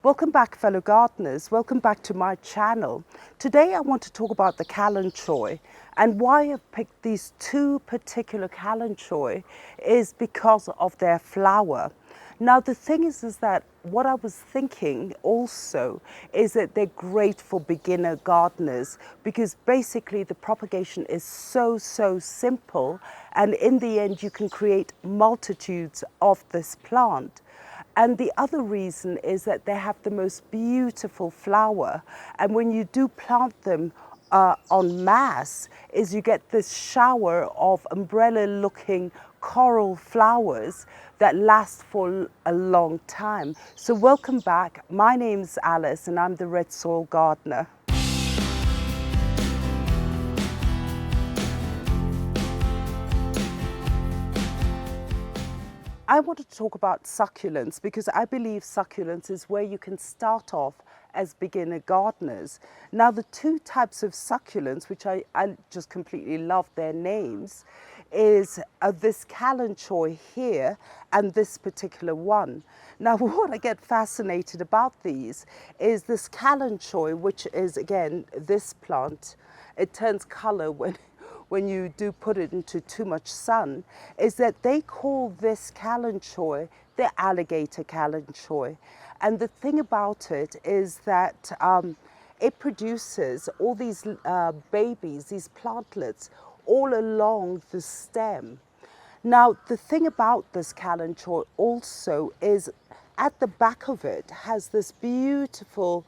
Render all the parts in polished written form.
Welcome back, fellow gardeners. Welcome back to my channel. Today I want to talk about the Kalanchoe, and why I've picked these two particular Kalanchoe is because of their flower. Now the thing is that what I was thinking also is that they're great for beginner gardeners because basically the propagation is so simple, and in the end you can create multitudes of this plant. And the other reason is that they have the most beautiful flower. And when you do plant them en masse, is you get this shower of umbrella-looking coral flowers that last for a long time. So welcome back. My name's Alice and I'm the Red Soil Gardener. I wanted to talk about succulents because I believe succulents is where you can start off as beginner gardeners. Now the two types of succulents, which I just completely love their names, is this Kalanchoe here and this particular one. Now what I get fascinated about these is this Kalanchoe, which is again this plant. It turns color when you do put it into too much sun, is that they call this Kalanchoe the Alligator Kalanchoe. And the thing about it is that it produces all these babies, these plantlets, all along the stem. Now, the thing about this Kalanchoe also is at the back of it has this beautiful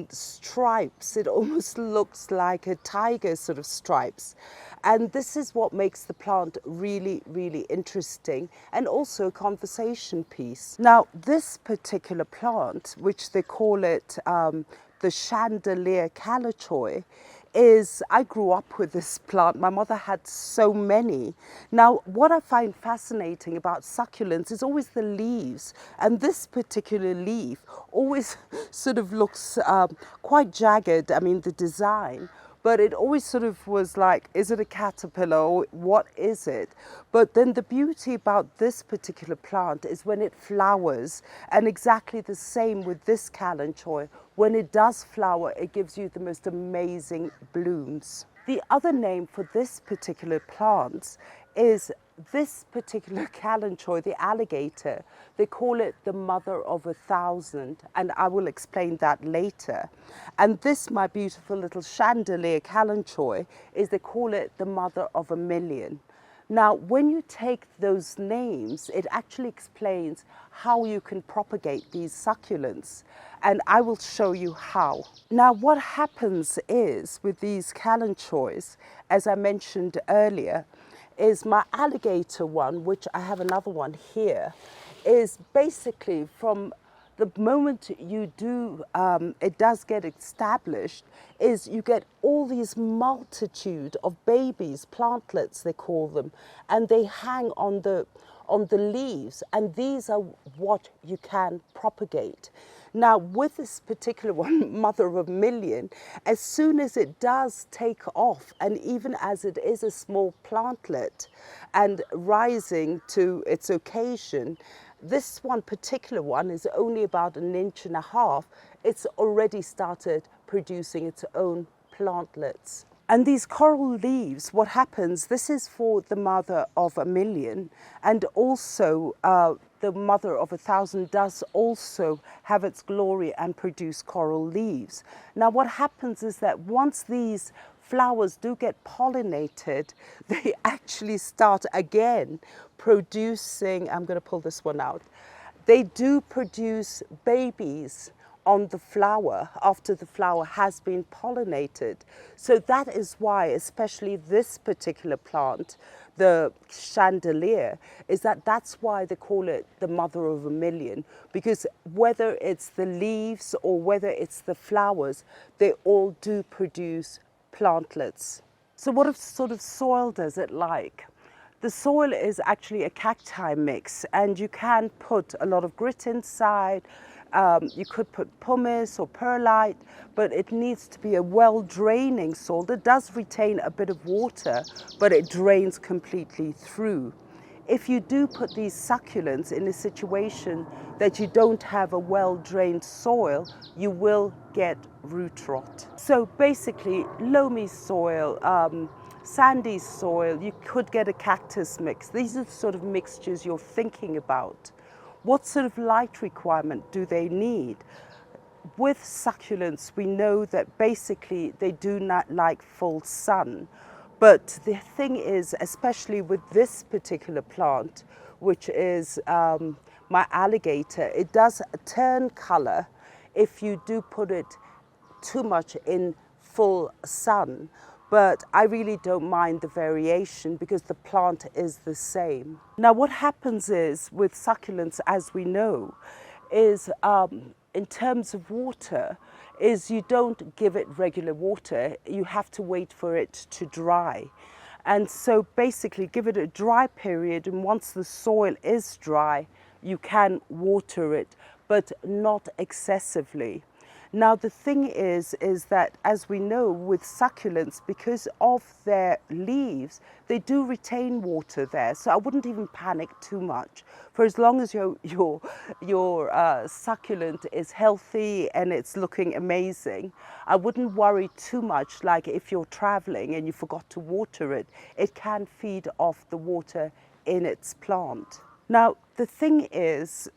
stripes. It almost looks like a tiger sort of stripes. And this is what makes the plant really interesting and also a conversation piece. Now, this particular plant, which they call it the Chandelier Kalanchoe, I grew up with this plant. My mother had so many. Now, what I find fascinating about succulents is always the leaves. And this particular leaf always sort of looks quite jagged, I mean, the design. But it always sort of was like, is it a caterpillar or what is it? But then the beauty about this particular plant is when it flowers, and exactly the same with this Kalanchoe. When it does flower, it gives you the most amazing blooms. The other name for this particular plant is this particular Kalanchoe, the alligator. They call it the mother of 1,000, and I will explain that later. And this, my beautiful little Chandelier Kalanchoe, they call it the mother of 1,000,000. Now, when you take those names, it actually explains how you can propagate these succulents, and I will show you how. Now, what happens is with these Kalanchoes, as I mentioned earlier, is my alligator one, which I have another one here, is basically from the moment you do, it does get established, is you get all these multitude of babies, plantlets they call them, and they hang on the leaves, and these are what you can propagate. Now with this particular one, mother of 1,000,000, as soon as it does take off, and even as it is a small plantlet and rising to its occasion, this one particular one is only about 1.5 inches. It's already started producing its own plantlets. And these coral leaves, what happens, this is for the mother of 1,000,000, and also the mother of 1,000 does also have its glory and produce coral leaves. Now what happens is that once these flowers do get pollinated, they actually start again producing, I'm going to pull this one out, they do produce babies on the flower after the flower has been pollinated. So that is why, especially this particular plant, the Chandelier, that's why they call it the mother of 1,000,000, because whether it's the leaves or whether it's the flowers, they all do produce plantlets. So what sort of soil does it like? The soil is actually a cacti mix, and you can put a lot of grit inside. You could put pumice or perlite, but it needs to be a well-draining soil that does retain a bit of water, but it drains completely through. if you do put these succulents in a situation that you don't have a well-drained soil, you will get root rot. So basically, loamy soil, sandy soil, you could get a cactus mix. These are the sort of mixtures you're thinking about. What sort of light requirement do they need? With succulents, we know that basically they do not like full sun. But the thing is, especially with this particular plant, which is my alligator, it does turn color if you do put it too much in full sun. But I really don't mind the variation because the plant is the same. Now, what happens is with succulents, as we know, is in terms of water, is you don't give it regular water, you have to wait for it to dry. And so basically give it a dry period, and once the soil is dry, you can water it, but not excessively. Now the thing is that, as we know with succulents, because of their leaves, they do retain water there. So I wouldn't even panic too much. For as long as your succulent is healthy and it's looking amazing, I wouldn't worry too much. Like if you're traveling and you forgot to water it, it can feed off the water in its plant. Now the thing is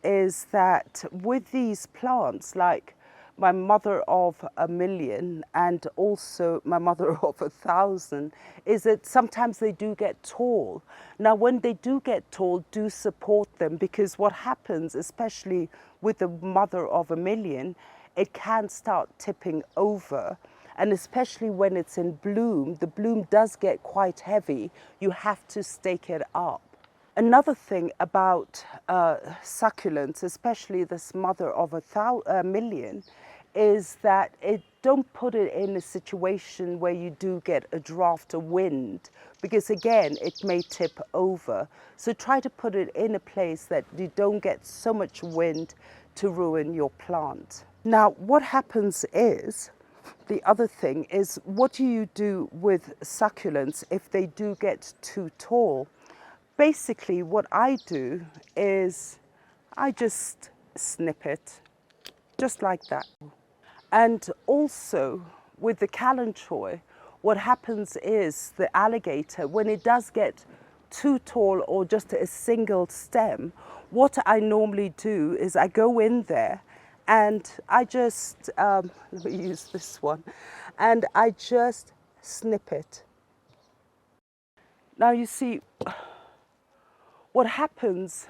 that with these plants, like my mother of 1,000,000 and also my mother of 1,000, is that sometimes they do get tall. Now when they do get tall, do support them, because what happens, especially with the mother of 1,000,000, it can start tipping over. And especially when it's in bloom, the bloom does get quite heavy. You have to stake it up. Another thing about succulents, especially this mother of 1,000,000, is that don't put it in a situation where you do get a draft of wind, because again, it may tip over. So try to put it in a place that you don't get so much wind to ruin your plant. Now, what happens is, the other thing is, what do you do with succulents if they do get too tall? Basically, what I do is I just snip it, just like that. And also with the Kalanchoe, what happens is the alligator, when it does get too tall or just a single stem, what I normally do is I go in there and I just, let me use this one, and I just snip it. Now you see, what happens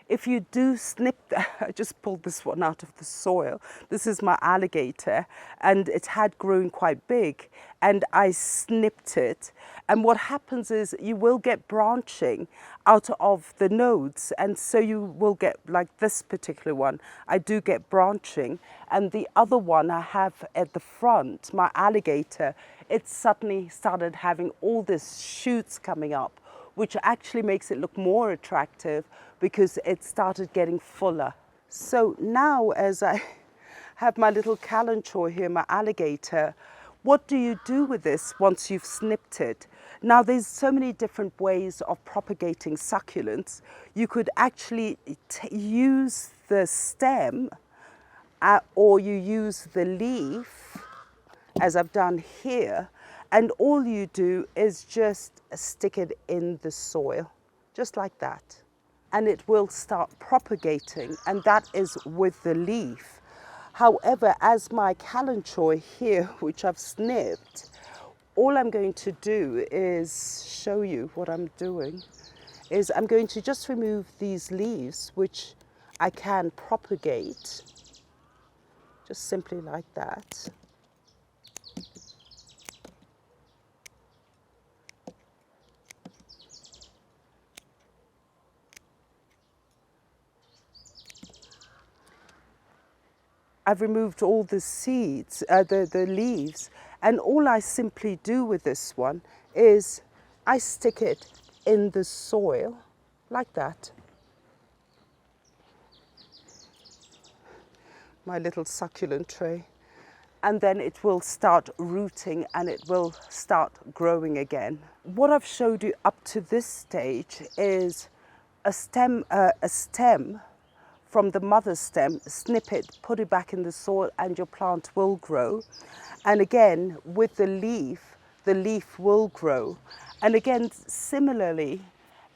if you do snip that, I just pulled this one out of the soil. This is my alligator, and it had grown quite big, and I snipped it. And what happens is you will get branching out of the nodes, and so you will get, like this particular one, I do get branching. And the other one I have at the front, my alligator, it suddenly started having all these shoots coming up, which actually makes it look more attractive because it started getting fuller. So now, as I have my little Kalanchoe here, my alligator, what do you do with this once you've snipped it? Now there's so many different ways of propagating succulents. You could actually use the stem or you use the leaf, as I've done here, and all you do is just stick it in the soil, just like that. And it will start propagating, and that is with the leaf. However, as my Kalanchoe here, which I've snipped, all I'm going to do is show you what I'm doing, is I'm going to just remove these leaves, which I can propagate, just simply like that. I've removed all the seeds, the leaves, and all I simply do with this one is I stick it in the soil like that. My little succulent tray. And then it will start rooting and it will start growing again. What I've showed you up to this stage is a stem from the mother stem, snip it, put it back in the soil, and your plant will grow. And again, with the leaf will grow. And again, similarly,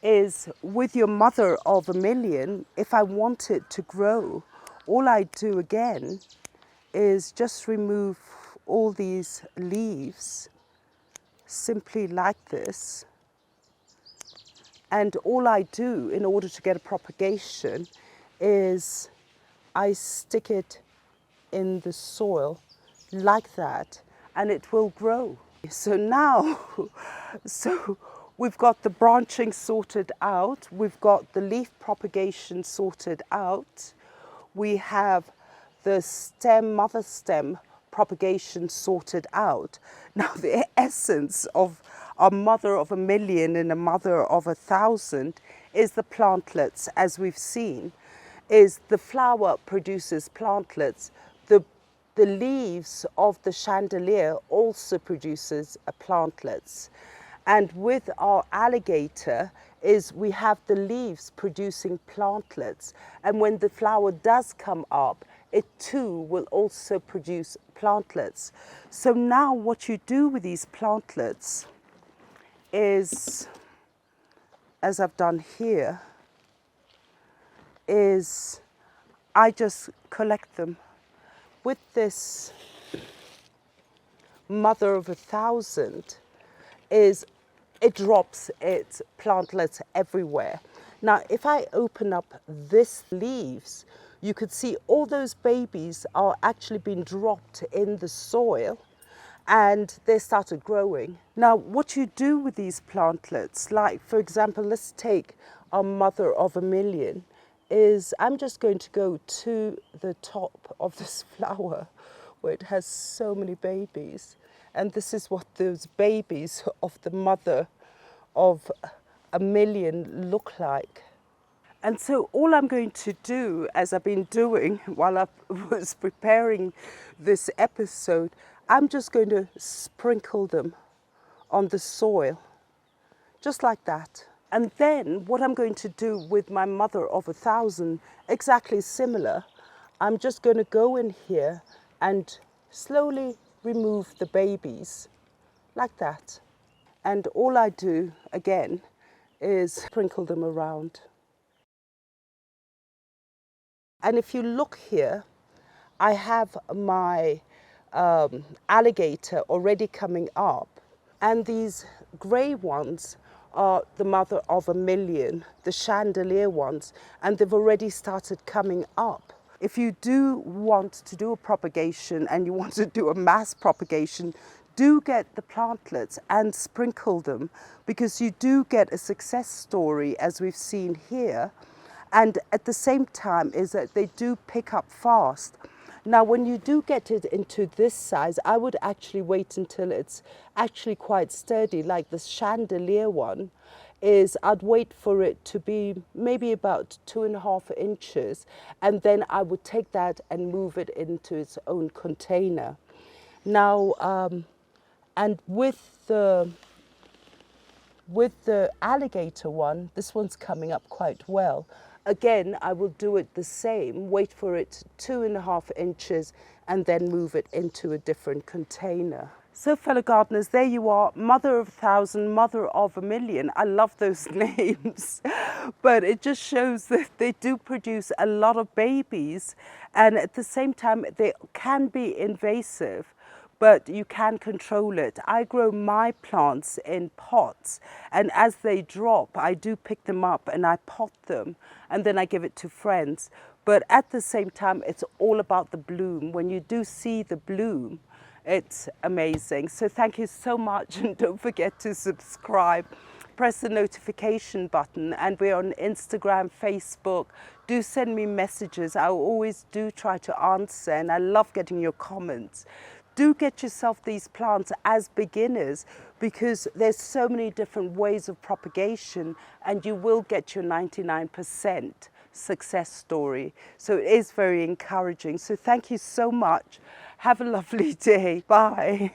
is with your mother of a million, if I want it to grow, all I do again is just remove all these leaves, simply like this. And all I do in order to get a propagation is I stick it in the soil like that, and it will grow. So now, we've got the branching sorted out, we've got the leaf propagation sorted out, we have the mother stem propagation sorted out. Now the essence of a mother of a million and a mother of 1,000 is the plantlets, as we've seen, is the flower produces plantlets. The leaves of the chandelier also produces plantlets. And with our alligator is we have the leaves producing plantlets. And when the flower does come up, it too will also produce plantlets. So now what you do with these plantlets is, as I've done here, is I just collect them. With this mother of 1,000 is it drops its plantlets everywhere. Now, if I open up this leaves, you could see all those babies are actually being dropped in the soil and they started growing. Now, what you do with these plantlets, like for example, let's take our mother of a million, is I'm just going to go to the top of this flower where it has so many babies. And this is what those babies of the mother of a million look like. And so all I'm going to do, as I've been doing while I was preparing this episode, I'm just going to sprinkle them on the soil, just like that. And then what I'm going to do with my mother of 1,000, exactly similar, I'm just going to go in here and slowly remove the babies, like that. And all I do, again, is sprinkle them around. And if you look here, I have my alligator already coming up. And these grey ones are the mother of a million, the chandelier ones, and they've already started coming up. If you do want to do a propagation and you want to do a mass propagation, do get the plantlets and sprinkle them, because you do get a success story, as we've seen here. And at the same time is that they do pick up fast. Now, when you do get it into this size, I would actually wait until it's actually quite sturdy, like the chandelier one is, I'd wait for it to be maybe about 2.5 inches, and then I would take that and move it into its own container. Now, and with the alligator one, this one's coming up quite well. Again, I will do it the same, wait for it 2.5 inches and then move it into a different container. So fellow gardeners, there you are, mother of 1,000, mother of a million. I love those names, but it just shows that they do produce a lot of babies, and at the same time, they can be invasive, but you can control it. I grow my plants in pots, and as they drop, I do pick them up and I pot them, and then I give it to friends. But at the same time, it's all about the bloom. When you do see the bloom, it's amazing. So thank you so much, and don't forget to subscribe. Press the notification button, and we're on Instagram, Facebook. Do send me messages. I always do try to answer, and I love getting your comments. Do get yourself these plants as beginners, because there's so many different ways of propagation, and you will get your 99% success story. So it is very encouraging. So thank you so much. Have a lovely day. Bye.